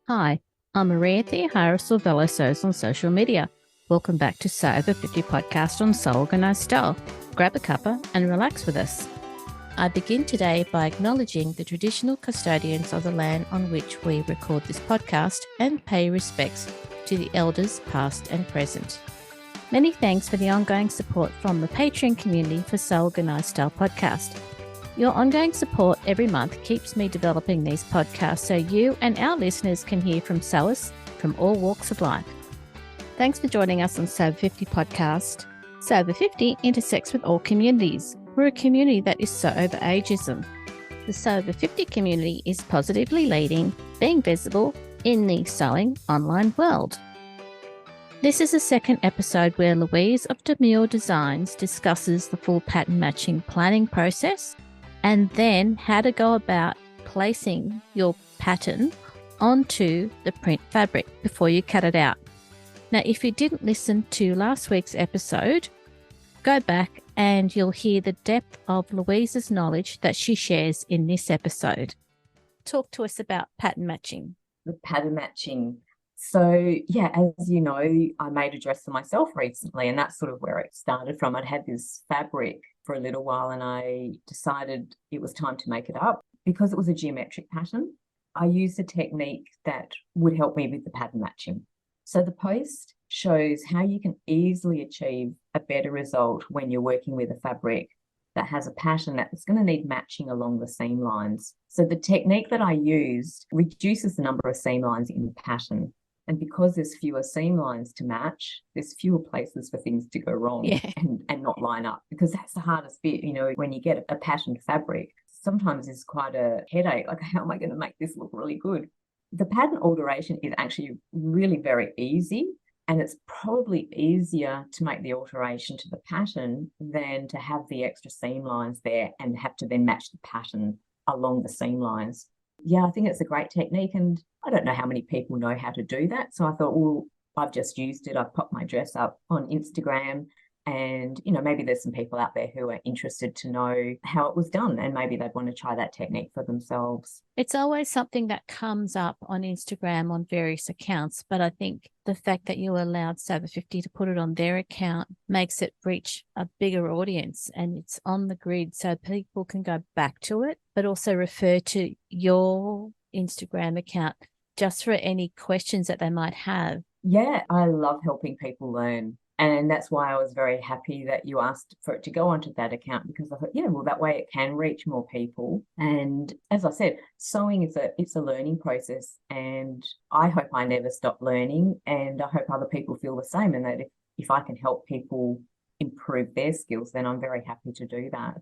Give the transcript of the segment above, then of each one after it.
Hi, I'm Maria Theoharis on social media. Welcome back to Sew Over 50 podcast on Sew Organised Style. Grab a cuppa and relax with us. I begin today by acknowledging the traditional custodians of the land on which we record this podcast and pay respects to the elders past and present. Many thanks for the ongoing support from the Patreon community for Sew Organised Style podcast. Your ongoing support every month keeps me developing these podcasts so you and our listeners can hear from sewers from all walks of life. Thanks for joining us on Sew Over 50 podcast. Sew Over 50 intersects with all communities. We're a community that is so over ageism. The Sew Over 50 community is positively leading, being visible in the sewing online world. This is the second episode where Louise of Demure Designs discusses the full pattern matching planning process and then how to go about placing your pattern onto the print fabric before you cut it out. Now, if you didn't listen to last week's episode, go back and you'll hear the depth of Louise's knowledge that she shares in this episode. Talk to us about pattern matching. The pattern matching. So, as you know, I made a dress for myself recently, and that's sort of where it started from. I'd had this fabric for a little while and I decided it was time to make it up. Because it was a geometric pattern, I used a technique that would help me with the pattern matching. So the post shows how you can easily achieve a better result when you're working with a fabric that has a pattern that's going to need matching along the seam lines. So the technique that I used reduces the number of seam lines in the pattern. And because there's fewer seam lines to match, there's fewer places for things to go wrong and not line up, because that's the hardest bit. You know, when you get a patterned fabric, sometimes it's quite a headache. Like, how am I going to make this look really good? The pattern alteration is actually really very easy. And it's probably easier to make the alteration to the pattern than to have the extra seam lines there and have to then match the pattern along the seam lines. Yeah, I think it's a great technique, and I don't know how many people know how to do that. So I thought, well, I've just used it. I've popped my dress up on Instagram, and, you know, maybe there's some people out there who are interested to know how it was done, and maybe they'd want to try that technique for themselves. It's always something that comes up on Instagram on various accounts, but I think the fact that you allowed Sew Over 50 to put it on their account makes it reach a bigger audience, and it's on the grid so people can go back to it, but also refer to your Instagram account just for any questions that they might have. Yeah, I love helping people learn. And that's why I was very happy that you asked for it to go onto that account, because I thought, that way it can reach more people. And as I said, sewing it's a learning process, and I hope I never stop learning, and I hope other people feel the same, and that if I can help people improve their skills, then I'm very happy to do that.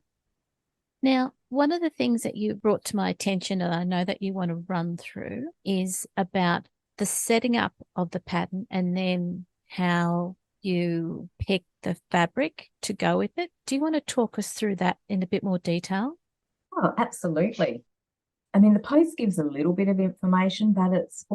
Now, one of the things that you brought to my attention, and I know that you want to run through, is about the setting up of the pattern and then how you pick the fabric to go with it. Do you want to talk us through that in a bit more detail? Oh, absolutely. I mean, the post gives a little bit of information, but it's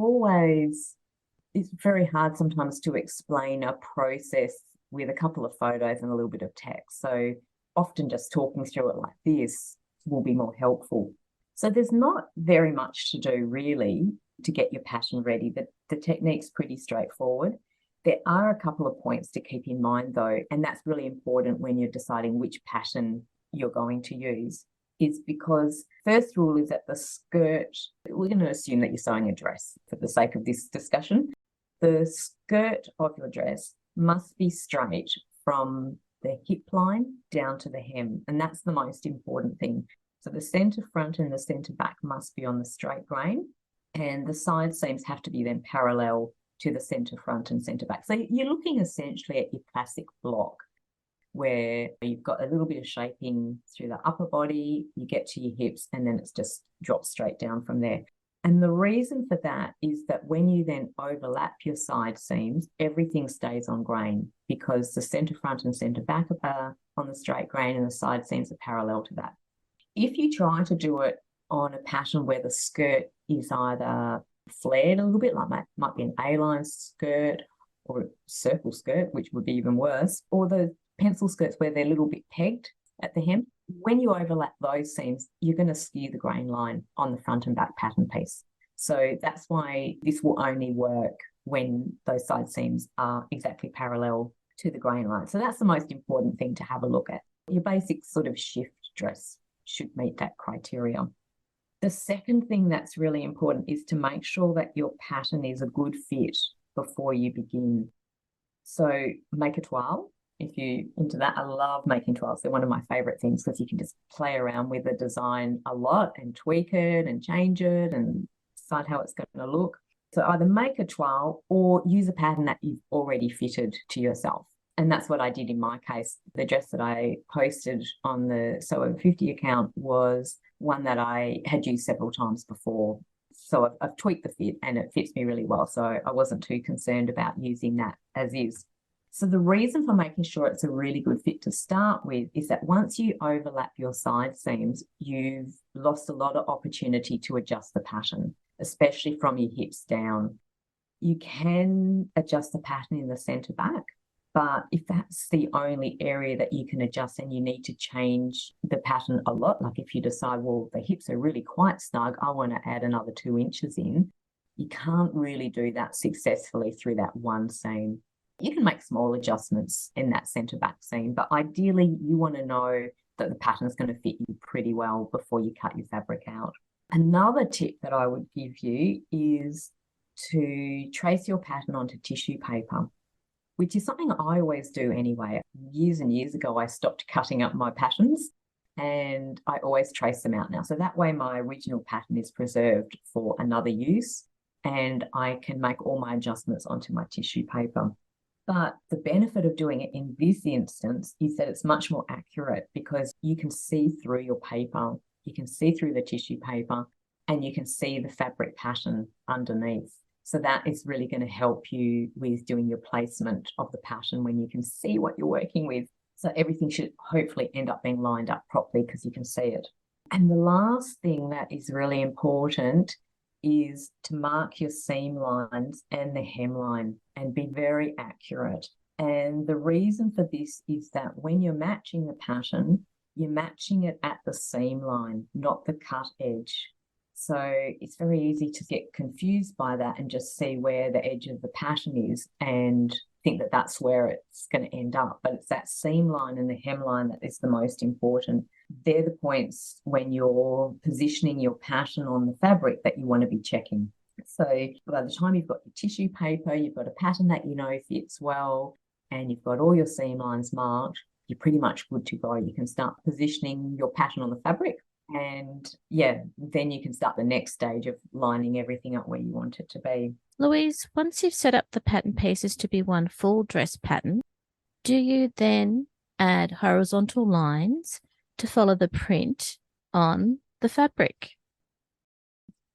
very hard sometimes to explain a process with a couple of photos and a little bit of text. So often just talking through it like this will be more helpful. So there's not very much to do really to get your pattern ready. The technique's pretty straightforward. There are a couple of points to keep in mind though, and that's really important when you're deciding which pattern you're going to use, is because first rule is that the skirt, we're going to assume that you're sewing a dress for the sake of this discussion. The skirt of your dress must be straight from the hip line down to the hem, and that's the most important thing. So the centre front and the centre back must be on the straight grain, and the side seams have to be then parallel to the centre front and centre back. So you're looking essentially at your classic block, where you've got a little bit of shaping through the upper body, you get to your hips, and then it's just drops straight down from there. And the reason for that is that when you then overlap your side seams, everything stays on grain, because the centre front and centre back are on the straight grain and the side seams are parallel to that. If you try to do it on a pattern where the skirt is either flared a little bit, like might be an A-line skirt or a circle skirt, which would be even worse, or the pencil skirts where they're a little bit pegged at the hem, when you overlap those seams, you're going to skew the grain line on the front and back pattern piece. So that's why this will only work when those side seams are exactly parallel to the grain line. So that's the most important thing to have a look at. Your basic sort of shift dress should meet that criteria. The second thing that's really important is to make sure that your pattern is a good fit before you begin. So make a toile. If you're into that, I love making toiles. They're one of my favorite things because you can just play around with the design a lot and tweak it and change it and decide how it's going to look. So either make a toile or use a pattern that you've already fitted to yourself. And that's what I did in my case. The dress that I posted on the Sew Over 50 account was one that I had used several times before. So I've tweaked the fit and it fits me really well. So I wasn't too concerned about using that as is. So the reason for making sure it's a really good fit to start with is that once you overlap your side seams, you've lost a lot of opportunity to adjust the pattern, especially from your hips down. You can adjust the pattern in the centre back, but if that's the only area that you can adjust and you need to change the pattern a lot, like if you decide, well, the hips are really quite snug, I want to add another 2 inches in, you can't really do that successfully through that one seam. You can make small adjustments in that centre back seam, but ideally you want to know that the pattern is going to fit you pretty well before you cut your fabric out. Another tip that I would give you is to trace your pattern onto tissue paper, which is something I always do anyway. Years and years ago, I stopped cutting up my patterns and I always trace them out now. So that way my original pattern is preserved for another use and I can make all my adjustments onto my tissue paper. But the benefit of doing it in this instance is that it's much more accurate because you can see through your paper, you can see through the tissue paper, and you can see the fabric pattern underneath. So that is really going to help you with doing your placement of the pattern when you can see what you're working with. So everything should hopefully end up being lined up properly because you can see it. And the last thing that is really important is to mark your seam lines and the hemline and be very accurate. And the reason for this is that when you're matching the pattern, you're matching it at the seam line, not the cut edge. So it's very easy to get confused by that and just see where the edge of the pattern is and think that that's where it's going to end up. But it's that seam line and the hemline that is the most important. They're the points when you're positioning your pattern on the fabric that you want to be checking. So by the time you've got your tissue paper, you've got a pattern that you know fits well, and you've got all your seam lines marked, you're pretty much good to go. You can start positioning your pattern on the fabric. And yeah, then you can start the next stage of lining everything up where you want it to be. Louise, once you've set up the pattern pieces to be one full dress pattern, do you then add horizontal lines to follow the print on the fabric?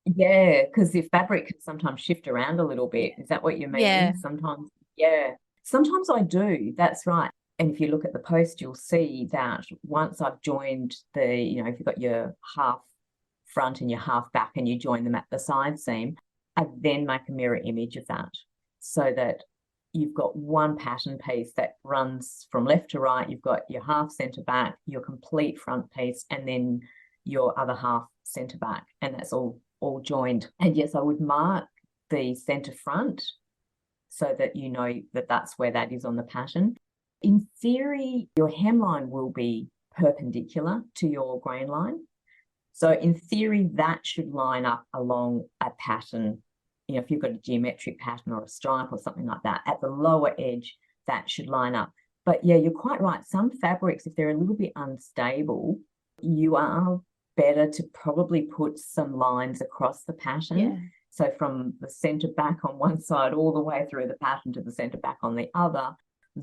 Yeah, because the fabric can sometimes shift around a little bit. Is that what you mean? Yeah. Sometimes, yeah. Sometimes I do. That's right. And if you look at the post, you'll see that once I've joined if you've got your half front and your half back and you join them at the side seam, I then make a mirror image of that so that you've got one pattern piece that runs from left to right. You've got your half centre back, your complete front piece, and then your other half centre back, and that's all joined. And yes, I would mark the centre front so that you know that that's where that is on the pattern. In theory, your hemline will be perpendicular to your grain line. So in theory, that should line up along a pattern. If you've got a geometric pattern or a stripe or something like that, at the lower edge, that should line up. But yeah, you're quite right. Some fabrics, if they're a little bit unstable, you are better to probably put some lines across the pattern. Yeah. So from the centre back on one side all the way through the pattern to the centre back on the other,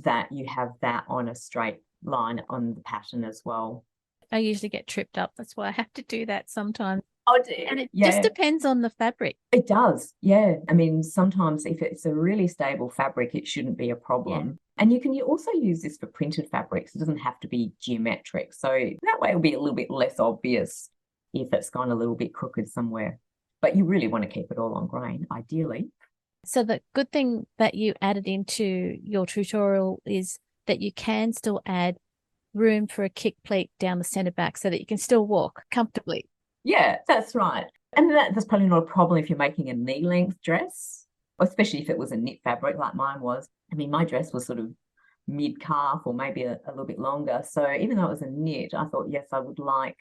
that you have that on a straight line on the pattern as well. I usually get tripped up. That's why I have to do that sometimes. Oh, dear. And it just depends on the fabric. It does, yeah. I mean, sometimes if it's a really stable fabric, it shouldn't be a problem. Yeah. And you can also use this for printed fabrics. It doesn't have to be geometric. So that way it'll be a little bit less obvious if it's gone a little bit crooked somewhere. But you really want to keep it all on grain, ideally. So the good thing that you added into your tutorial is that you can still add room for a kick pleat down the centre back so that you can still walk comfortably. Yeah, that's right. And that's probably not a problem if you're making a knee-length dress, especially if it was a knit fabric like mine was. I mean, my dress was sort of mid-calf or maybe a little bit longer. So even though it was a knit, I thought, yes, I would like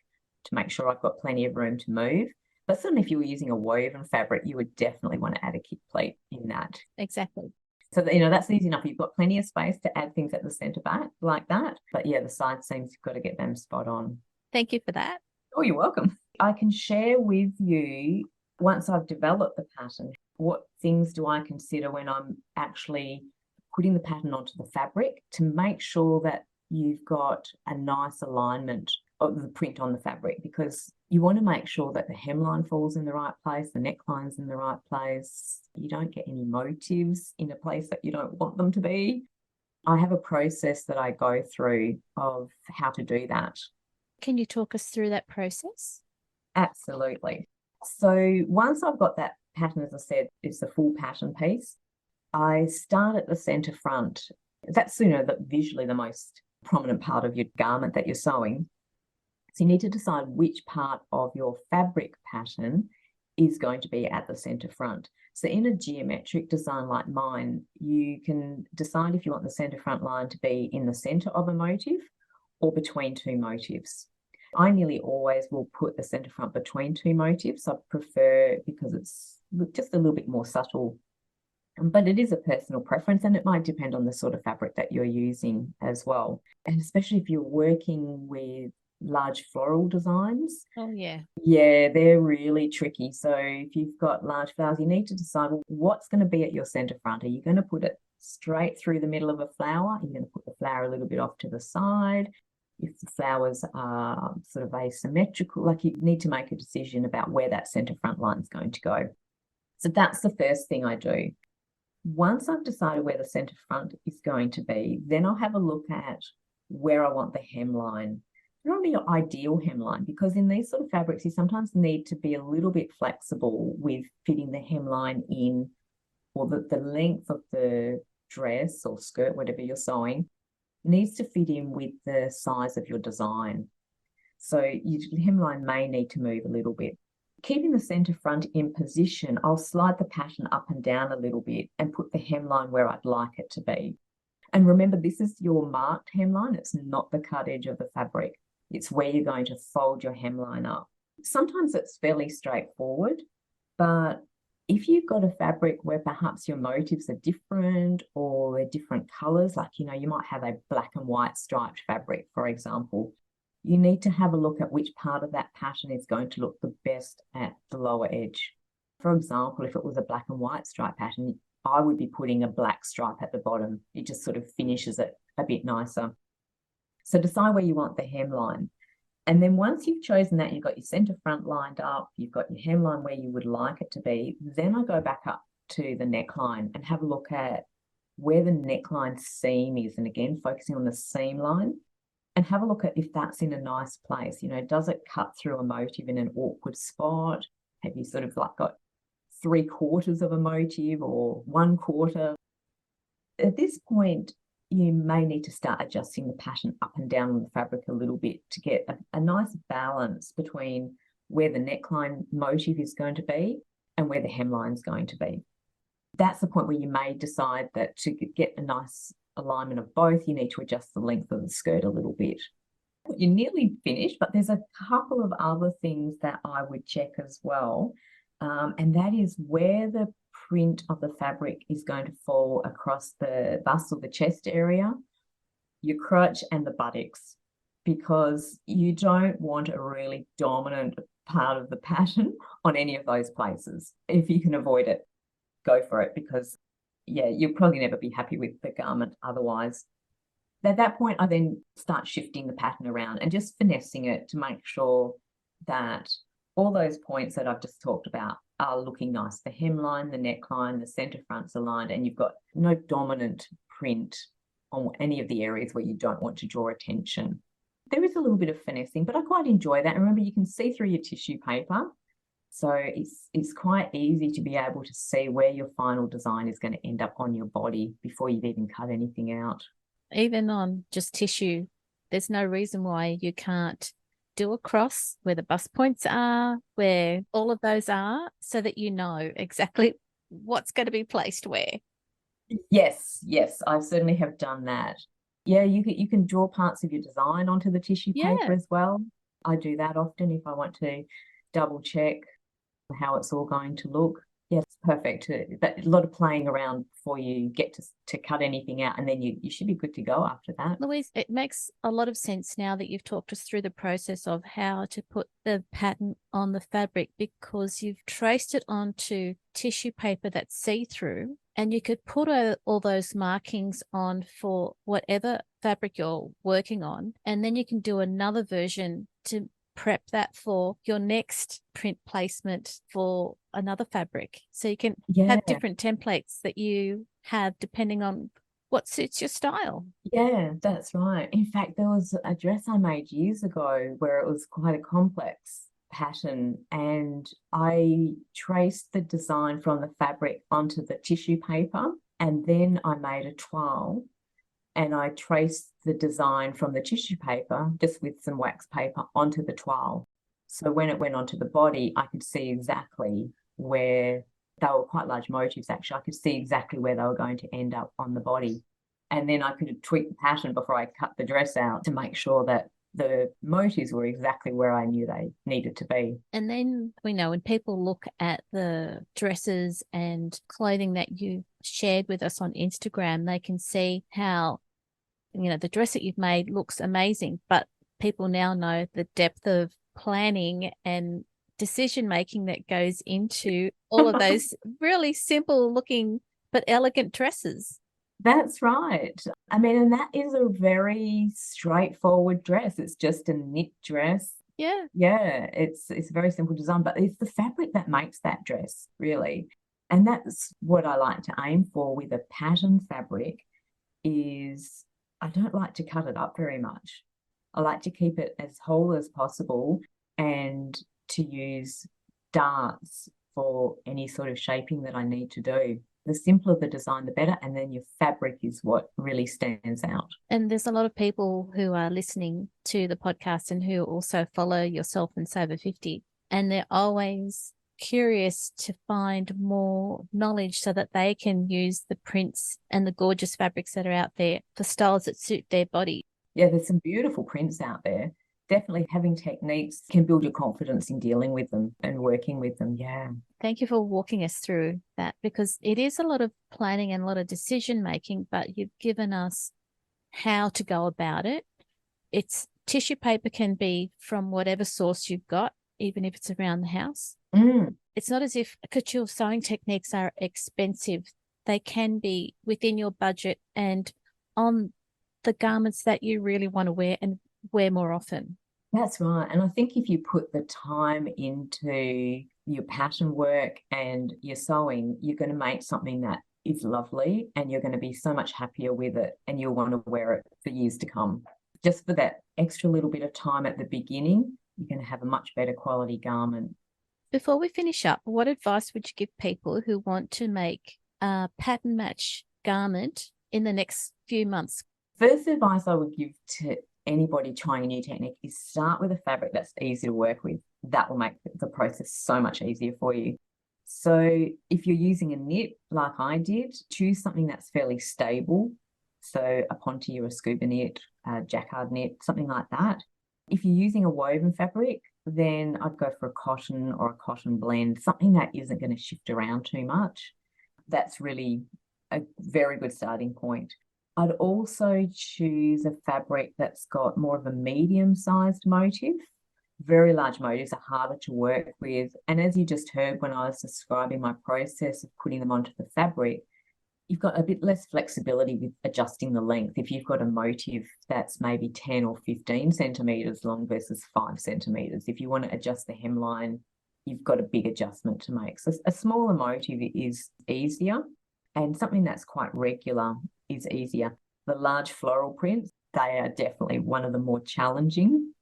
to make sure I've got plenty of room to move. But certainly if you were using a woven fabric, you would definitely want to add a kick pleat in that. Exactly. So, that's easy enough. You've got plenty of space to add things at the centre back like that. But yeah, the side seams, you've got to get them spot on. Thank you for that. Oh, you're welcome. I can share with you, once I've developed the pattern, what things do I consider when I'm actually putting the pattern onto the fabric to make sure that you've got a nice alignment of the print on the fabric, because you want to make sure that the hemline falls in the right place, the neckline's in the right place. You don't get any motifs in a place that you don't want them to be. I have a process that I go through of how to do that. Can you talk us through that process? Absolutely. So once I've got that pattern, as I said, it's a full pattern piece, I start at the centre front. That's visually the most prominent part of your garment that you're sewing. So you need to decide which part of your fabric pattern is going to be at the centre front. So in a geometric design like mine, you can decide if you want the centre front line to be in the centre of a motif or between two motifs. I nearly always will put the centre front between two motifs. I prefer, because it's just a little bit more subtle. But it is a personal preference, and it might depend on the sort of fabric that you're using as well. And especially if you're working with large floral designs. Oh, yeah. Yeah, they're really tricky. So if you've got large flowers, you need to decide, well, what's going to be at your centre front. Are you going to put it straight through the middle of a flower? Are you going to put the flower a little bit off to the side? If the flowers are sort of asymmetrical, like, you need to make a decision about where that centre front line is going to go. So that's the first thing I do. Once I've decided where the centre front is going to be, then I'll have a look at where I want the hemline. Not your ideal hemline, because in these sort of fabrics, you sometimes need to be a little bit flexible with fitting the hemline in, or the length of the dress or skirt, whatever you're sewing, needs to fit in with the size of your design. So your hemline may need to move a little bit. Keeping the centre front in position, I'll slide the pattern up and down a little bit and put the hemline where I'd like it to be. And remember, this is your marked hemline. It's not the cut edge of the fabric. It's where you're going to fold your hemline up. Sometimes it's fairly straightforward, but if you've got a fabric where perhaps your motifs are different or they're different colours, like, you might have a black and white striped fabric, for example, you need to have a look at which part of that pattern is going to look the best at the lower edge. For example, if it was a black and white stripe pattern, I would be putting a black stripe at the bottom. It just sort of finishes it a bit nicer. So decide where you want the hemline. And then once you've chosen that, you've got your centre front lined up, you've got your hemline where you would like it to be, then I go back up to the neckline and have a look at where the neckline seam is. And again, focusing on the seam line, and have a look at if that's in a nice place. Does it cut through a motif in an awkward spot? Have you sort of like got 3/4 of a motif or 1/4? At this point, you may need to start adjusting the pattern up and down on the fabric a little bit to get a nice balance between where the neckline motif is going to be and where the hemline is going to be. That's the point where you may decide that to get a nice alignment of both, you need to adjust the length of the skirt a little bit. You're nearly finished, but there's a couple of other things that I would check as well. And that is where the print of the fabric is going to fall across the bust or the chest area, your crotch and the buttocks, because you don't want a really dominant part of the pattern on any of those places. If you can avoid it, go for it, because yeah, you'll probably never be happy with the garment otherwise. At that point, I then start shifting the pattern around and just finessing it to make sure that all those points that I've just talked about are looking nice. The hemline, the neckline, the centre front's aligned, and you've got no dominant print on any of the areas where you don't want to draw attention. There is a little bit of finessing, but I quite enjoy that. And remember, you can see through your tissue paper. So it's quite easy to be able to see where your final design is going to end up on your body before you've even cut anything out. Even on just tissue, there's no reason why you can't do a cross where the bus points are, where all of those are, so that you know exactly what's going to be placed where. Yes, I certainly have done that. Yeah, you can draw parts of your design onto the tissue paper Yeah. as well. I do that often if I want to double check how it's all going to look. Yeah, it's perfect. A lot of playing around before you get to cut anything out, and then you should be good to go after that. Louise, it makes a lot of sense now that you've talked us through the process of how to put the pattern on the fabric, because you've traced it onto tissue paper that's see-through, and you could put all those markings on for whatever fabric you're working on, and then you can do another version to prep that for your next print placement for another fabric. So you can Yeah, have different templates that you have depending on what suits your style. yeah, that's right. In fact, there was a dress I made years ago where it was quite a complex pattern, and I traced the design from the fabric onto the tissue paper, and then I made a toile and I traced the design from the tissue paper just with some wax paper onto the toile. So when it went onto the body, I could see exactly where they were quite large motifs, actually. I could see exactly where they were going to end up on the body. And then I could tweak the pattern before I cut the dress out to make sure that the motifs were exactly where I knew they needed to be. And then we know when people look at the dresses and clothing that you shared with us on Instagram, they can see how, the dress that you've made looks amazing, but people now know the depth of planning and decision making that goes into all of those really simple looking but elegant dresses. That's right. I mean, and that is a very straightforward dress. It's just a knit dress. Yeah. Yeah, it's a very simple design, but it's the fabric that makes that dress, really. And that's what I like to aim for with a pattern fabric is I don't like to cut it up very much. I like to keep it as whole as possible and to use darts for any sort of shaping that I need to do. The simpler the design, the better. And then your fabric is what really stands out. And there's a lot of people who are listening to the podcast and who also follow yourself and Sober 50. And they're always curious to find more knowledge so that they can use the prints and the gorgeous fabrics that are out there for styles that suit their body. Yeah, there's some beautiful prints out there. Definitely having techniques can build your confidence in dealing with them and working with them. Yeah. Thank you for walking us through that, because it is a lot of planning and a lot of decision making, but you've given us how to go about it. It's tissue paper can be from whatever source you've got, even if it's around the house. It's not as if couture sewing techniques are expensive. They can be within your budget and on the garments that you really want to wear and wear more often. That's right. And I think if you put the time into your pattern work and your sewing, you're going to make something that is lovely and you're going to be so much happier with it and you'll want to wear it for years to come. Just for that extra little bit of time at the beginning, you're going to have a much better quality garment. Before we finish up, what advice would you give people who want to make a pattern match garment in the next few months? First advice I would give to anybody trying a new technique is start with a fabric that's easy to work with. That will make the process so much easier for you. So if you're using a knit like I did, choose something that's fairly stable. So a ponte or a scuba knit, a jacquard knit, something like that. If you're using a woven fabric, then I'd go for a cotton or a cotton blend, something that isn't going to shift around too much. That's really a very good starting point. I'd also choose a fabric that's got more of a medium-sized motif. Very large motifs are harder to work with. And as you just heard when I was describing my process of putting them onto the fabric, you've got a bit less flexibility with adjusting the length. If you've got a motif that's maybe 10 or 15 centimetres long versus 5 centimetres, if you want to adjust the hemline, you've got a big adjustment to make. So a smaller motif is easier, and something that's quite regular is easier. The large floral prints, they are definitely one of the more challenging.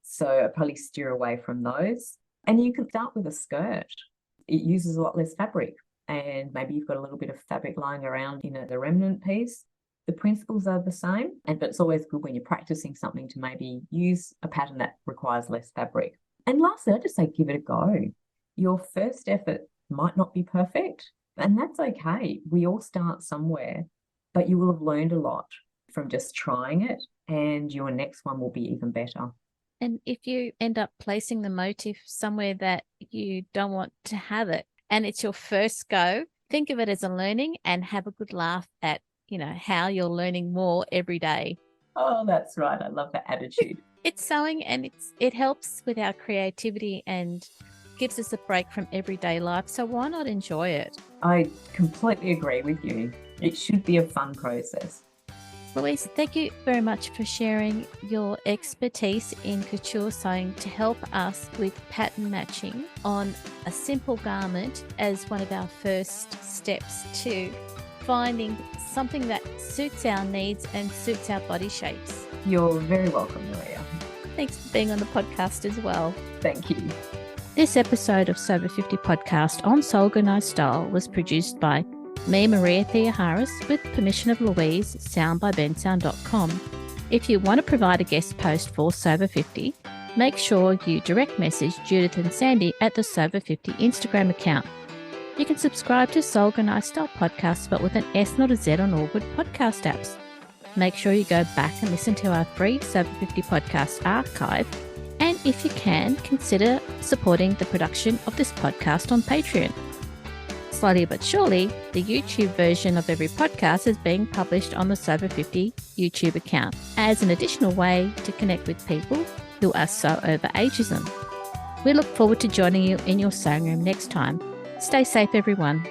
So I'd probably steer away from those. And you can start with a skirt. It uses a lot less fabric. And maybe you've got a little bit of fabric lying around in the remnant piece. The principles are the same, but it's always good when you're practicing something to maybe use a pattern that requires less fabric. And lastly, I'd just say give it a go. Your first effort might not be perfect, and that's okay. We all start somewhere, but you will have learned a lot from just trying it, and your next one will be even better. And if you end up placing the motif somewhere that you don't want to have it, and it's your first go, think of it as a learning and have a good laugh at, how you're learning more every day. Oh, that's right. I love that attitude. It's sewing, and it helps with our creativity and gives us a break from everyday life. So why not enjoy it? I completely agree with you. It should be a fun process. Louise, thank you very much for sharing your expertise in couture sewing to help us with pattern matching on a simple garment as one of our first steps to finding something that suits our needs and suits our body shapes. You're very welcome, Maria. Thanks for being on the podcast as well. Thank you. This episode of Sober 50 podcast on Soul Organized Style was produced by me, Maria Theoharis, with permission of Louise, soundbybensound.com. If you want to provide a guest post for Sober 50, make sure you direct message Judith and Sandy at the Sober 50 Instagram account. You can subscribe to Soul Organized Style podcast, but with an S, not a Z, on all good podcast apps. Make sure you go back and listen to our free Sober 50 podcast archive. And if you can, consider supporting the production of this podcast on Patreon. Slowly but surely, the YouTube version of every podcast is being published on the Sober 50 YouTube account as an additional way to connect with people who are so over ageism. We look forward to joining you in your sewing room next time. Stay safe, everyone.